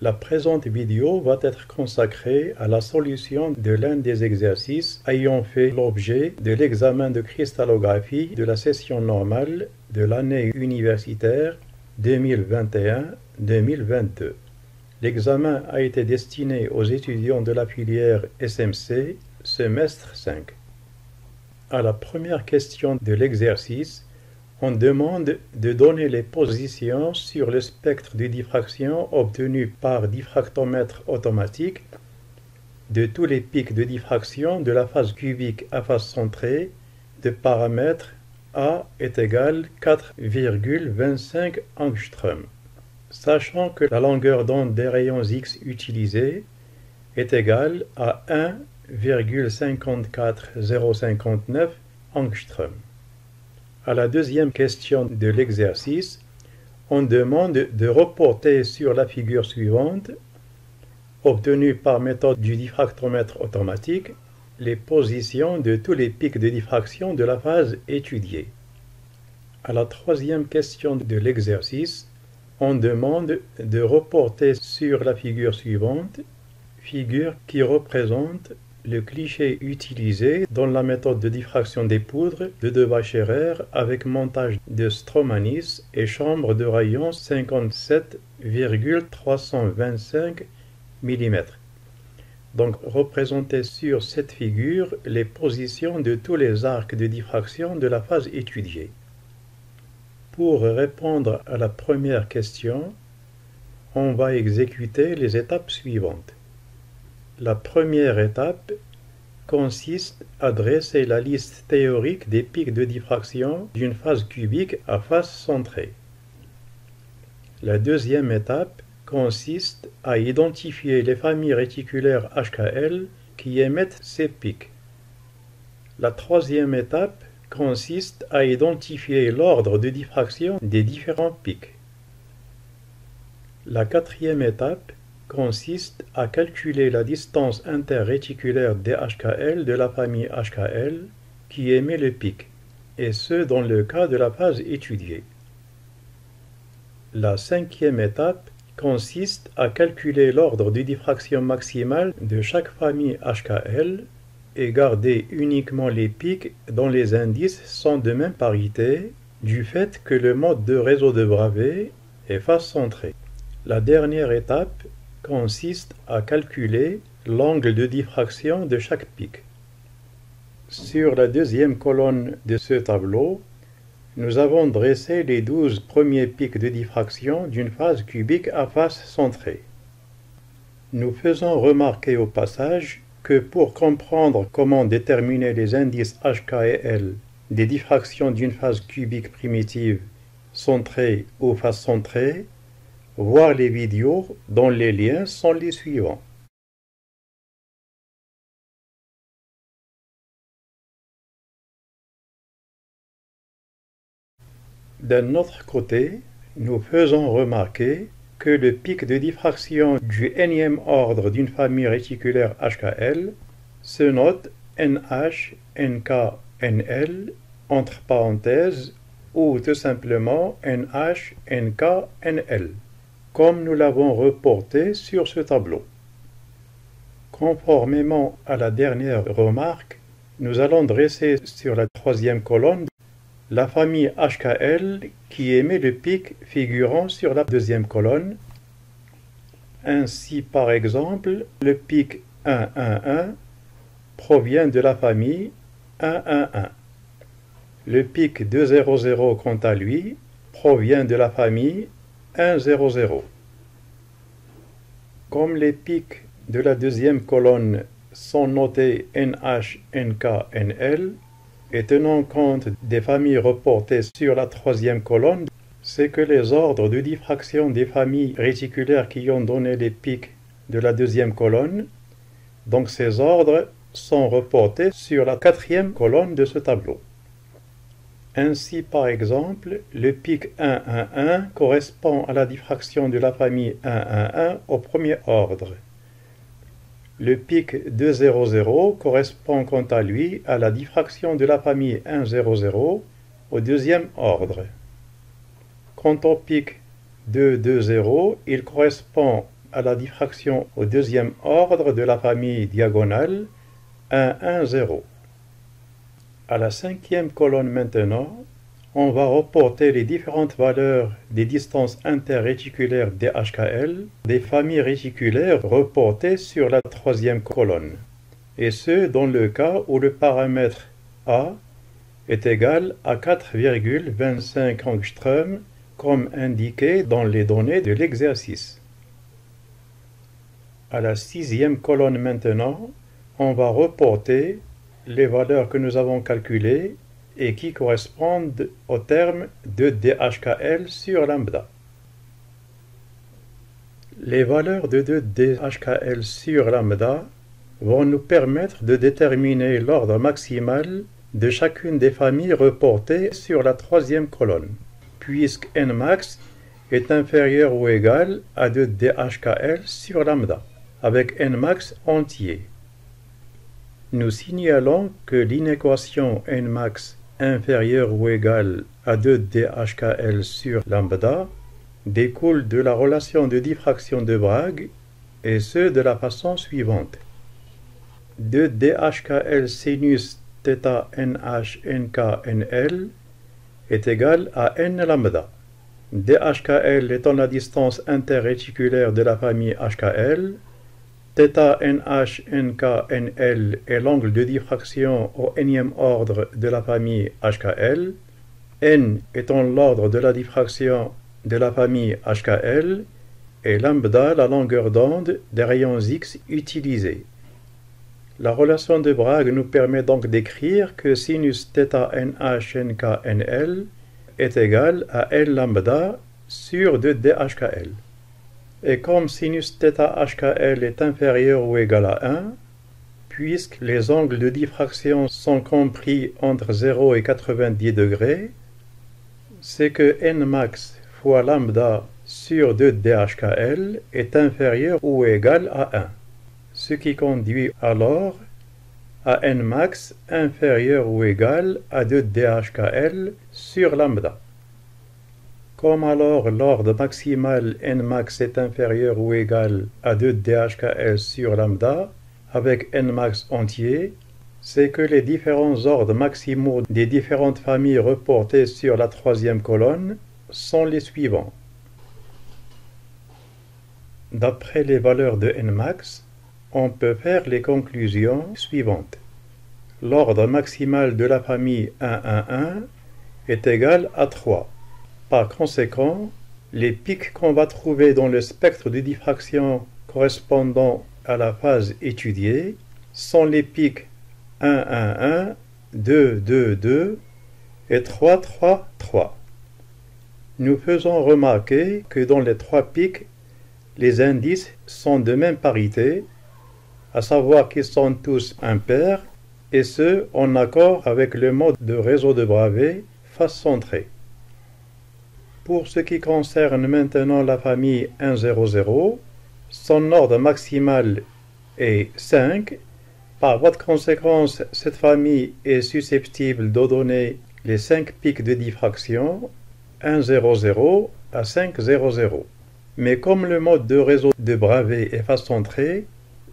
La présente vidéo va être consacrée à la solution de l'un des exercices ayant fait l'objet de l'examen de cristallographie de la session normale de l'année universitaire 2021-2022. L'examen a été destiné aux étudiants de la filière SMC, semestre 5. À la première question de l'exercice, on demande de donner les positions sur le spectre de diffraction obtenu par diffractomètre automatique de tous les pics de diffraction de la phase cubique à phase centrée de paramètre A est égal 4,25 angstrom, sachant que la longueur d'onde des rayons X utilisés est égale à 1,54059 angstrom. À la deuxième question de l'exercice, on demande de reporter sur la figure suivante, obtenue par méthode du diffractomètre automatique, les positions de tous les pics de diffraction de la phase étudiée. À la troisième question de l'exercice, on demande de reporter sur la figure suivante, figure qui représente le cliché utilisé dans la méthode de diffraction des poudres de Devacherer avec montage de Stromanis et chambre de rayon 57,325 mm. Donc représenter sur cette figure les positions de tous les arcs de diffraction de la phase étudiée. Pour répondre à la première question, on va exécuter les étapes suivantes. La première étape consiste à dresser la liste théorique des pics de diffraction d'une phase cubique à phase centrée. La deuxième étape consiste à identifier les familles réticulaires HKL qui émettent ces pics. La troisième étape consiste à identifier l'ordre de diffraction des différents pics. La quatrième étape consiste à calculer la distance interréticulaire des HKL de la famille HKL qui émet le pic, et ce dans le cas de la phase étudiée. La cinquième étape consiste à calculer l'ordre de diffraction maximale de chaque famille HKL et garder uniquement les pics dont les indices sont de même parité du fait que le mode de réseau de Bravais est phase centrée. La dernière étape consiste à calculer l'angle de diffraction de chaque pic. Sur la deuxième colonne de ce tableau, nous avons dressé les 12 premiers pics de diffraction d'une phase cubique à phase centrée. Nous faisons remarquer au passage que pour comprendre comment déterminer les indices HK et L des diffractions d'une phase cubique primitive centrée ou phase centrée, voir les vidéos dont les liens sont les suivants. D'un autre côté, nous faisons remarquer que le pic de diffraction du nème ordre d'une famille réticulaire HKL se note NH, NK, NL entre parenthèses ou tout simplement NH, NK, NL, comme nous l'avons reporté sur ce tableau. Conformément à la dernière remarque, nous allons dresser sur la troisième colonne la famille HKL qui émet le pic figurant sur la deuxième colonne. Ainsi, par exemple, le pic 111 provient de la famille 111. Le pic 200, quant à lui, provient de la famille 100. Comme les pics de la deuxième colonne sont notés NH, NK, NL, et tenant compte des familles reportées sur la troisième colonne, c'est que les ordres de diffraction des familles réticulaires qui ont donné les pics de la deuxième colonne, donc ces ordres sont reportés sur la quatrième colonne de ce tableau. Ainsi, par exemple, le pic 111 correspond à la diffraction de la famille 111 au premier ordre. Le pic 200 correspond quant à lui à la diffraction de la famille 100 au deuxième ordre. Quant au pic 220, il correspond à la diffraction au deuxième ordre de la famille diagonale 1, 1, 0. À la cinquième colonne maintenant, on va reporter les différentes valeurs des distances interréticulaires des HKL, des familles réticulaires reportées sur la troisième colonne, et ce dans le cas où le paramètre A est égal à 4,25 angstroms comme indiqué dans les données de l'exercice. À la sixième colonne maintenant, on va reporter les valeurs que nous avons calculées et qui correspondent au terme de DHKL sur lambda. Les valeurs de 2DHKL sur lambda vont nous permettre de déterminer l'ordre maximal de chacune des familles reportées sur la troisième colonne, puisque Nmax est inférieur ou égal à 2DHKL sur lambda, avec Nmax entier. Nous signalons que l'inéquation Nmax inférieur ou égal à 2DHKL sur lambda découle de la relation de diffraction de Bragg, et ce de la façon suivante. 2DHKL sinus θ nh nk nl est égal à n lambda. DHKL étant la distance interréticulaire de la famille HKL, θ nh nk nl est l'angle de diffraction au nème ordre de la famille HKL, n étant l'ordre de la diffraction de la famille HKL, et lambda la longueur d'onde des rayons X utilisés. La relation de Bragg nous permet donc d'écrire que sinus θ nh nk nl est égal à L lambda sur 2DHKL. Et comme sinus θ HKL est inférieur ou égal à 1, puisque les angles de diffraction sont compris entre 0 et 90 degrés, c'est que Nmax fois lambda sur 2DHKL est inférieur ou égal à 1. Ce qui conduit alors à Nmax inférieur ou égal à 2DHKL sur lambda. Comme alors l'ordre maximal Nmax est inférieur ou égal à 2DHKL sur lambda avec Nmax entier, c'est que les différents ordres maximaux des différentes familles reportées sur la troisième colonne sont les suivants. D'après les valeurs de Nmax, on peut faire les conclusions suivantes. L'ordre maximal de la famille 111 est égal à 3. Par conséquent, les pics qu'on va trouver dans le spectre de diffraction correspondant à la phase étudiée sont les pics 111, 222 et 333. Nous faisons remarquer que dans les trois pics, les indices sont de même parité, à savoir qu'ils sont tous impairs, et ce, en accord avec le mode de réseau de Bravais face centrée. Pour ce qui concerne maintenant la famille 100, son ordre maximal est 5. Par voie de conséquence, cette famille est susceptible de donner les 5 pics de diffraction 100 à 500. Mais comme le mode de réseau de Bravais est face centrée,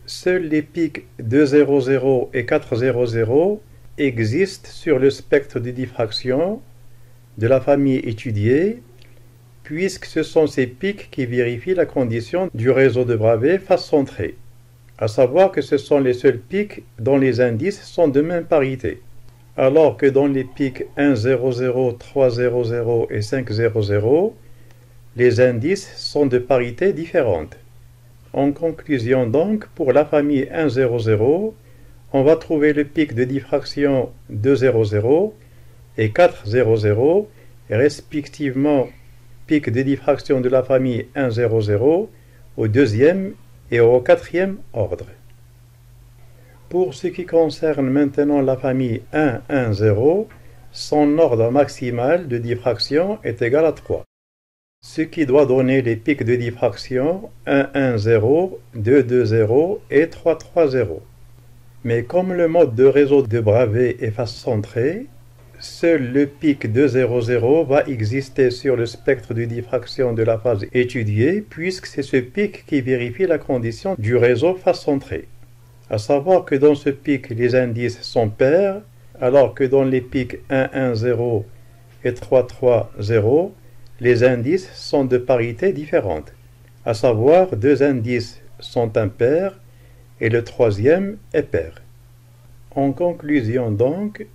seuls les pics 200 et 400 existent sur le spectre de diffraction de la famille étudiée, puisque ce sont ces pics qui vérifient la condition du réseau de Bravais face centrée, à savoir que ce sont les seuls pics dont les indices sont de même parité, alors que dans les pics 100, 300 et 500, les indices sont de parité différente. En conclusion donc, pour la famille 100, on va trouver le pic de diffraction 200 et 400, et respectivement pic de diffraction de la famille 100 au deuxième et au quatrième ordre. Pour ce qui concerne maintenant la famille 110, son ordre maximal de diffraction est égal à 3. Ce qui doit donner les pics de diffraction 110, 220 et 330. Mais comme le mode de réseau de Bravais est face centrée, seul le pic 2, 0, 0 va exister sur le spectre de diffraction de la phase étudiée, puisque c'est ce pic qui vérifie la condition du réseau face centrée. À savoir que dans ce pic, les indices sont pairs, alors que dans les pics 1, 1, 0 et 3, 3, 0, les indices sont de parité différente. À savoir, deux indices sont impairs et le troisième est pair. En conclusion donc,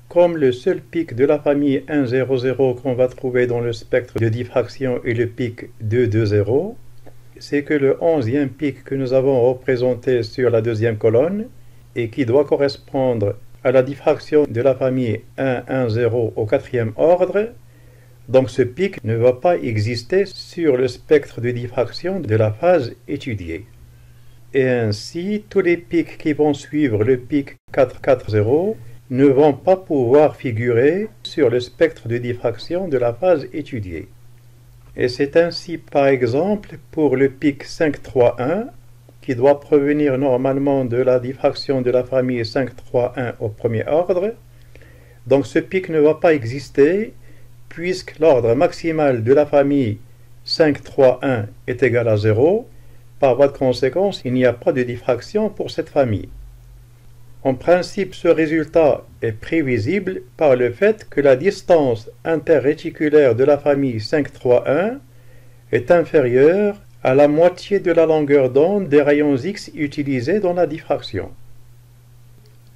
comme le seul pic de la famille 1, 0, 0 qu'on va trouver dans le spectre de diffraction est le pic 2, 2, 0, c'est que le 11e pic que nous avons représenté sur la deuxième colonne et qui doit correspondre à la diffraction de la famille 1, 1, 0 au quatrième ordre, donc ce pic ne va pas exister sur le spectre de diffraction de la phase étudiée. Et ainsi, tous les pics qui vont suivre le pic 4, 4, 0 ne vont pas pouvoir figurer sur le spectre de diffraction de la phase étudiée. Et c'est ainsi par exemple pour le pic 5, 3, 1 qui doit provenir normalement de la diffraction de la famille 5, 3, 1 au premier ordre. Donc ce pic ne va pas exister puisque l'ordre maximal de la famille 5, 3, 1 est égal à 0. Par voie de conséquence, il n'y a pas de diffraction pour cette famille. En principe, ce résultat est prévisible par le fait que la distance interréticulaire de la famille 5, 3, 1 est inférieure à la moitié de la longueur d'onde des rayons X utilisés dans la diffraction.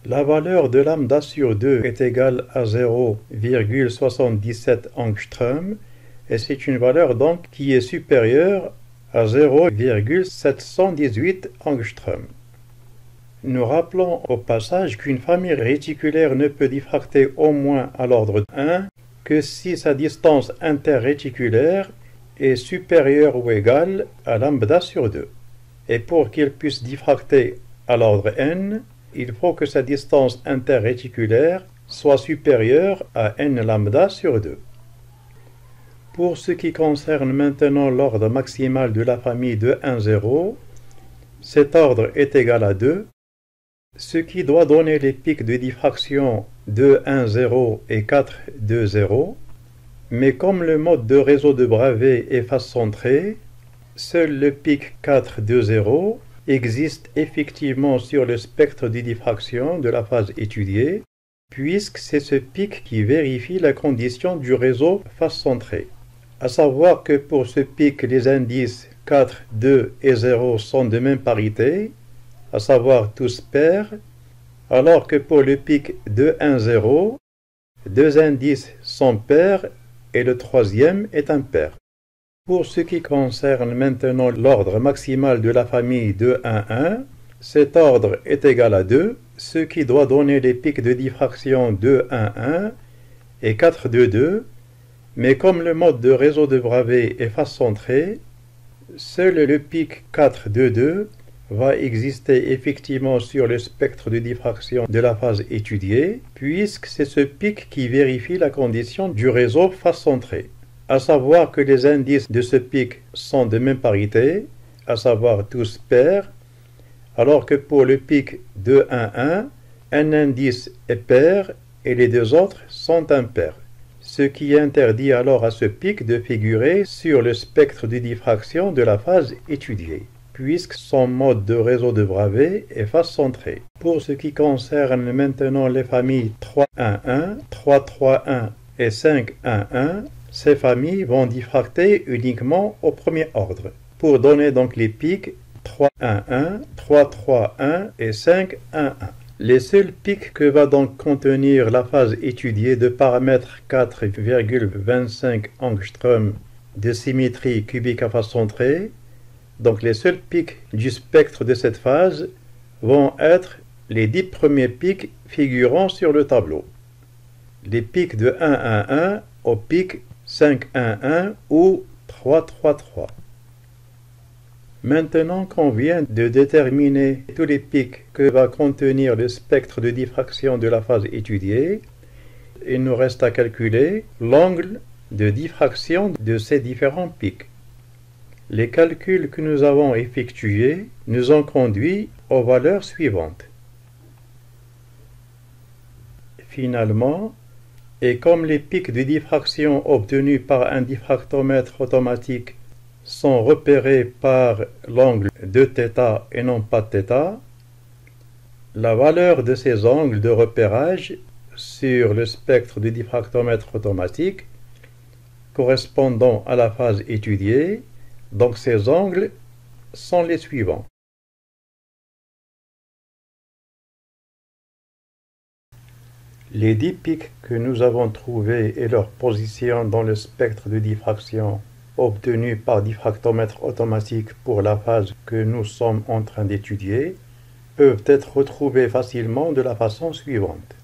La valeur de lambda sur 2 est égale à 0,77 angstrom et c'est une valeur donc qui est supérieure à 0,718 angstrom. Nous rappelons au passage qu'une famille réticulaire ne peut diffracter au moins à l'ordre 1 que si sa distance interréticulaire est supérieure ou égale à lambda sur 2. Et pour qu'il puisse diffracter à l'ordre n, il faut que sa distance interréticulaire soit supérieure à n lambda sur 2. Pour ce qui concerne maintenant l'ordre maximal de la famille 2, 1, 0, cet ordre est égal à 2, ce qui doit donner les pics de diffraction 2, 1, 0 et 4, 2, 0. Mais comme le mode de réseau de Bravais est face centrée, seul le pic 4, 2, 0 existe effectivement sur le spectre de diffraction de la phase étudiée, puisque c'est ce pic qui vérifie la condition du réseau face centrée. À savoir que pour ce pic, les indices 4, 2 et 0 sont de même parité, à savoir tous pairs, alors que pour le pic 2, 1, 0, deux indices sont pairs et le troisième est impair. Pour ce qui concerne maintenant l'ordre maximal de la famille 2, 1, 1, cet ordre est égal à 2, ce qui doit donner les pics de diffraction 2, 1, 1 et 4, 2, 2, mais comme le mode de réseau de Bravais est face centrée, seul le pic 4, 2, 2 va exister effectivement sur le spectre de diffraction de la phase étudiée, puisque c'est ce pic qui vérifie la condition du réseau face centrée. À savoir que les indices de ce pic sont de même parité, à savoir tous pairs, alors que pour le pic 2, 1, 1, un indice est pair et les deux autres sont impairs, ce qui interdit alors à ce pic de figurer sur le spectre de diffraction de la phase étudiée, puisque son mode de réseau de Bravais est face centrée. Pour ce qui concerne maintenant les familles 3, 1, 1, 3, 3, 1 et 5, 1, 1, ces familles vont diffracter uniquement au premier ordre, pour donner donc les pics 3, 1, 1, 3, 3, 1 et 5, 1, 1. Les seuls pics que va donc contenir la phase étudiée de paramètre 4,25 angstrom de symétrie cubique à face centrée, donc les seuls pics du spectre de cette phase vont être les 10 premiers pics figurant sur le tableau. Les pics de 1, 1, 1 au pic 5, 1, 1 ou 3, 3, 3. Maintenant qu'on vient de déterminer tous les pics que va contenir le spectre de diffraction de la phase étudiée, il nous reste à calculer l'angle de diffraction de ces différents pics. Les calculs que nous avons effectués nous ont conduit aux valeurs suivantes. Finalement, Et comme les pics de diffraction obtenus par un diffractomètre automatique sont repérés par l'angle de θ et non pas θ, la valeur de ces angles de repérage sur le spectre du diffractomètre automatique correspondant à la phase étudiée, donc ces angles sont les suivants. Les 10 pics que nous avons trouvés et leur position dans le spectre de diffraction obtenus par diffractomètre automatique pour la phase que nous sommes en train d'étudier peuvent être retrouvés facilement de la façon suivante.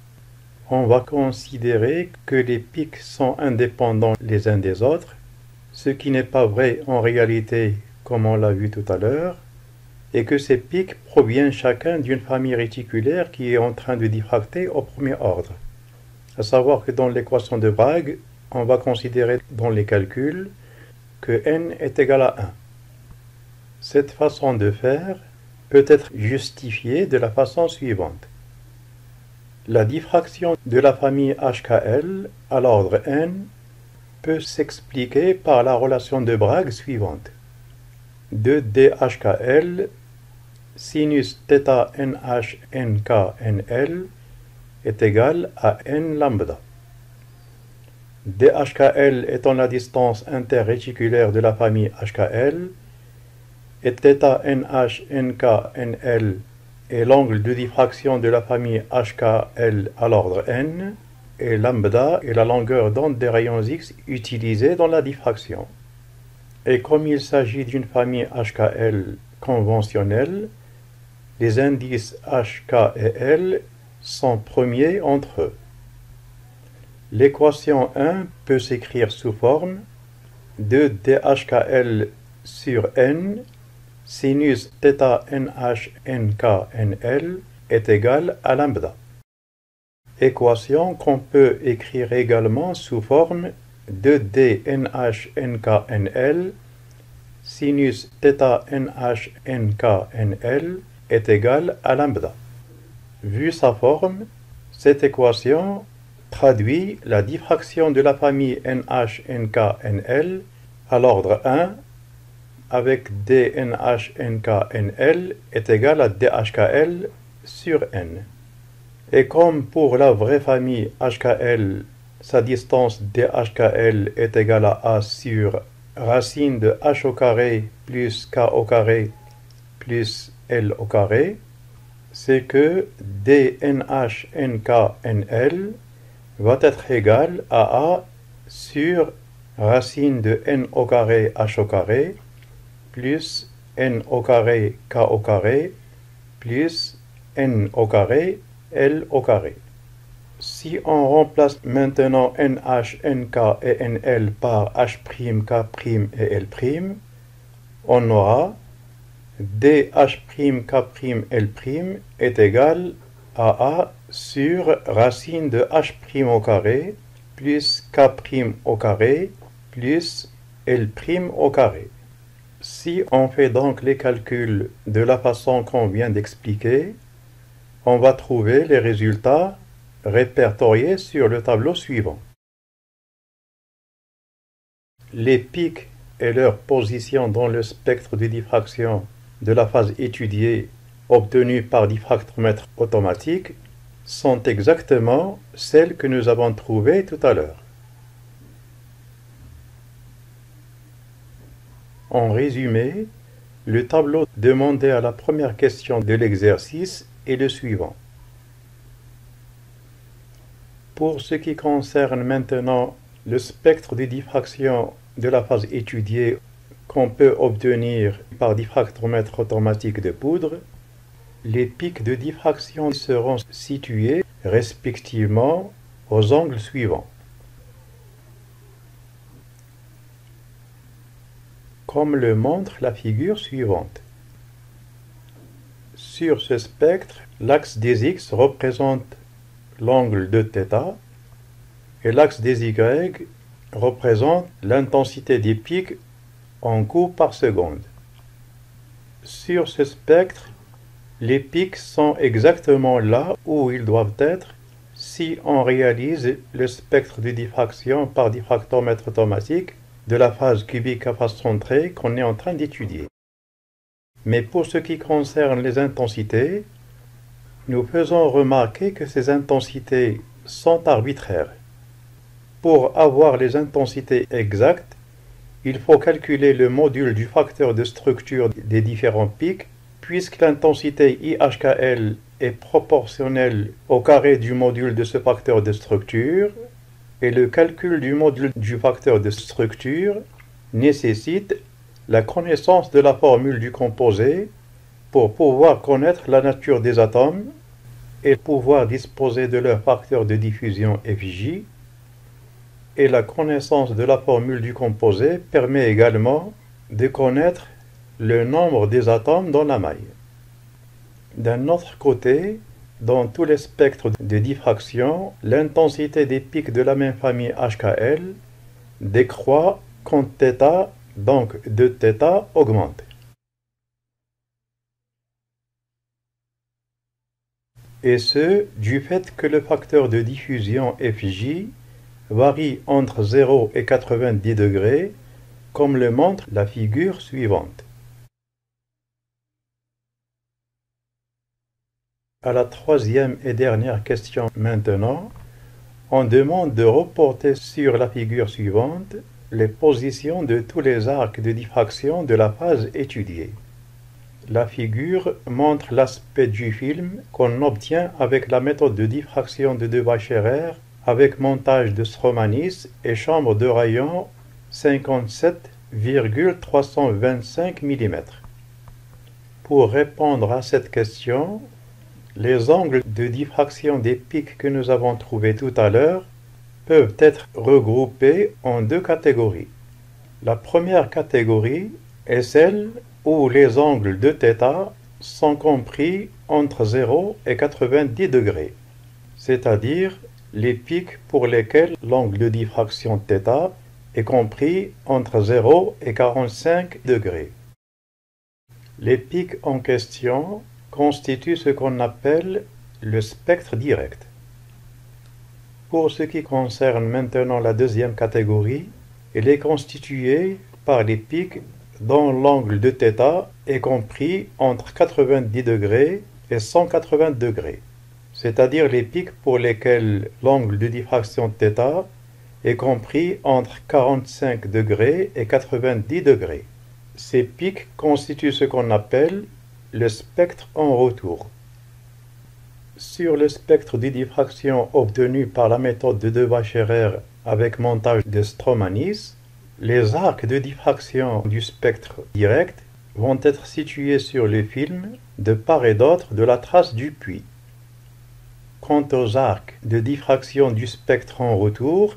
On va considérer que les pics sont indépendants les uns des autres, ce qui n'est pas vrai en réalité comme on l'a vu tout à l'heure, et que ces pics proviennent chacun d'une famille réticulaire qui est en train de diffracter au premier ordre. À savoir que dans l'équation de Bragg, on va considérer dans les calculs que n est égal à 1. Cette façon de faire peut être justifiée de la façon suivante. La diffraction de la famille HKL à l'ordre n peut s'expliquer par la relation de Bragg suivante. 2DHKL sinus θ nh nk nl est égal à n lambda. DHKL étant la distance interréticulaire de la famille HKL et θ nh nk nl est l'angle de diffraction de la famille HKL à l'ordre n, et lambda est la longueur d'onde des rayons X utilisés dans la diffraction. Et comme il s'agit d'une famille HKL conventionnelle, les indices HK et L sont premiers entre eux. L'équation 1 peut s'écrire sous forme 2DHKL sur n sinus θ nh nk nl est égal à lambda. Équation qu'on peut écrire également sous forme 2D nh nk nl sinus θ nh nk nl est égal à lambda. Vu sa forme, cette équation traduit la diffraction de la famille nh nk nl à l'ordre 1 avec dnh nk nl est égal à dhkl sur n. Et comme pour la vraie famille HKL, sa distance dhkl est égale à a sur racine de h au carré plus k au carré plus l au carré, c'est que dnh nk nl va être égal à a sur racine de n au carré h au carré plus n au carré k au carré plus n au carré L au carré. Si on remplace maintenant nh, nk et nl par h', k' et l', on aura dh', k', l' est égal à a sur racine de h' au carré plus k' au carré plus l' au carré. Si on fait donc les calculs de la façon qu'on vient d'expliquer, on va trouver les résultats répertoriés sur le tableau suivant. Les pics et leur position dans le spectre de diffraction de la phase étudiée obtenue par diffractomètre automatique sont exactement celles que nous avons trouvées tout à l'heure. En résumé, le tableau demandé à la première question de l'exercice est le suivant. Pour ce qui concerne maintenant le spectre de diffraction de la phase étudiée qu'on peut obtenir par diffractomètre automatique de poudre, les pics de diffraction seront situés respectivement aux angles suivants. Comme le montre la figure suivante. Sur ce spectre, l'axe des X représente l'angle de θ et l'axe des Y représente l'intensité des pics en coups par seconde. Sur ce spectre, les pics sont exactement là où ils doivent être si on réalise le spectre de diffraction par diffractomètre automatique de la phase cubique à phase centrée qu'on est en train d'étudier. Mais pour ce qui concerne les intensités, nous faisons remarquer que ces intensités sont arbitraires. Pour avoir les intensités exactes, il faut calculer le module du facteur de structure des différents pics, puisque l'intensité IHKL est proportionnelle au carré du module de ce facteur de structure, et le calcul du module du facteur de structure nécessite la connaissance de la formule du composé pour pouvoir connaître la nature des atomes et pouvoir disposer de leur facteur de diffusion FJ, et la connaissance de la formule du composé permet également de connaître le nombre des atomes dans la maille. D'un autre côté, dans tous les spectres de diffraction, l'intensité des pics de la même famille HKL décroît quand θ, donc 2θ, augmente. Et ce, du fait que le facteur de diffusion FJ varie entre 0 et 90 degrés, comme le montre la figure suivante. À la troisième et dernière question maintenant, on demande de reporter sur la figure suivante les positions de tous les arcs de diffraction de la phase étudiée. La figure montre l'aspect du film qu'on obtient avec la méthode de diffraction de Debye-Scherrer avec montage de Stromanis et chambre de rayon 57,325 mm. Pour répondre à cette question, les angles de diffraction des pics que nous avons trouvés tout à l'heure peuvent être regroupés en deux catégories. La première catégorie est celle où les angles de θ sont compris entre 0 et 90 degrés, c'est-à-dire les pics pour lesquels l'angle de diffraction θ est compris entre 0 et 45 degrés. Les pics en question constituent ce qu'on appelle le spectre direct. Pour ce qui concerne maintenant la deuxième catégorie, elle est constituée par les pics dont l'angle de θ est compris entre 90 degrés et 180 degrés, c'est-à-dire les pics pour lesquels l'angle de diffraction θ est compris entre 45 degrés et 90 degrés. Ces pics constituent ce qu'on appelle le spectre en retour. Sur le spectre de diffraction obtenu par la méthode de Debye-Scherrer avec montage de Stromanis, les arcs de diffraction du spectre direct vont être situés sur le film de part et d'autre de la trace du puits. Quant aux arcs de diffraction du spectre en retour,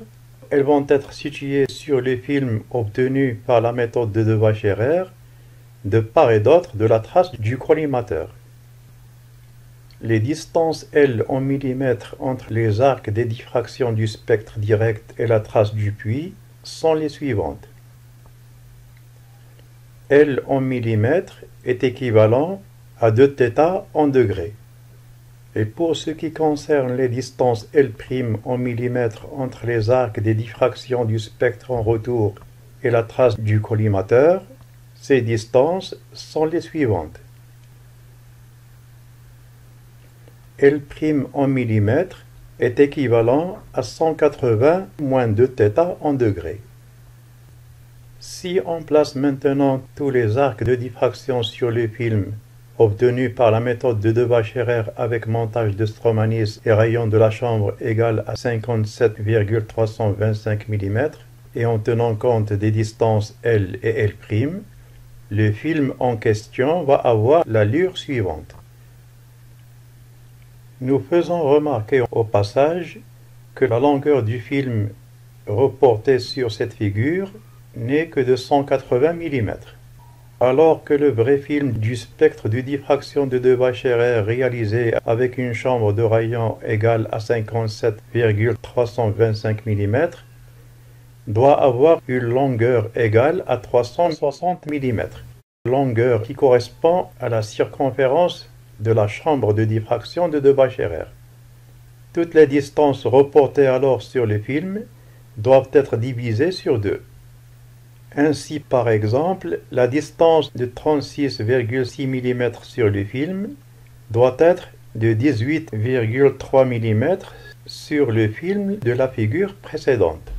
elles vont être situées sur le film obtenu par la méthode de Debye-Scherrer de part et d'autre de la trace du collimateur. Les distances L en millimètres entre les arcs de diffraction du spectre direct et la trace du puits sont les suivantes. L en millimètres est équivalent à 2θ en degrés. Et pour ce qui concerne les distances L' en millimètres entre les arcs des diffractions du spectre en retour et la trace du collimateur, ces distances sont les suivantes. L' en millimètres est équivalent à 180 moins 2θ en degrés. Si on place maintenant tous les arcs de diffraction sur le film obtenus par la méthode de Debye-Scherrer avec montage de Stromanis et rayon de la chambre égal à 57,325 mm et en tenant compte des distances L et L', le film en question va avoir l'allure suivante. Nous faisons remarquer au passage que la longueur du film reporté sur cette figure n'est que de 180 mm, alors que le vrai film du spectre de diffraction de Debye-Scherrer réalisé avec une chambre de rayon égale à 57,325 mm doit avoir une longueur égale à 360 mm, longueur qui correspond à la circonférence de la chambre de diffraction de Debye-Scherrer. Toutes les distances reportées alors sur le film doivent être divisées sur 2. Ainsi, par exemple, la distance de 36,6 mm sur le film doit être de 18,3 mm sur le film de la figure précédente.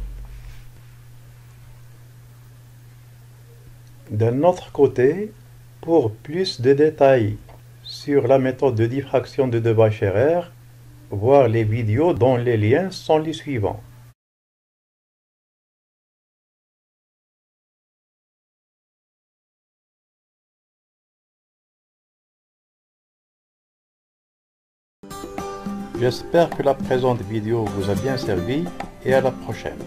D'un autre côté, pour plus de détails sur la méthode de diffraction de Debye-Scherrer, voir les vidéos dont les liens sont les suivants. J'espère que la présente vidéo vous a bien servi et à la prochaine.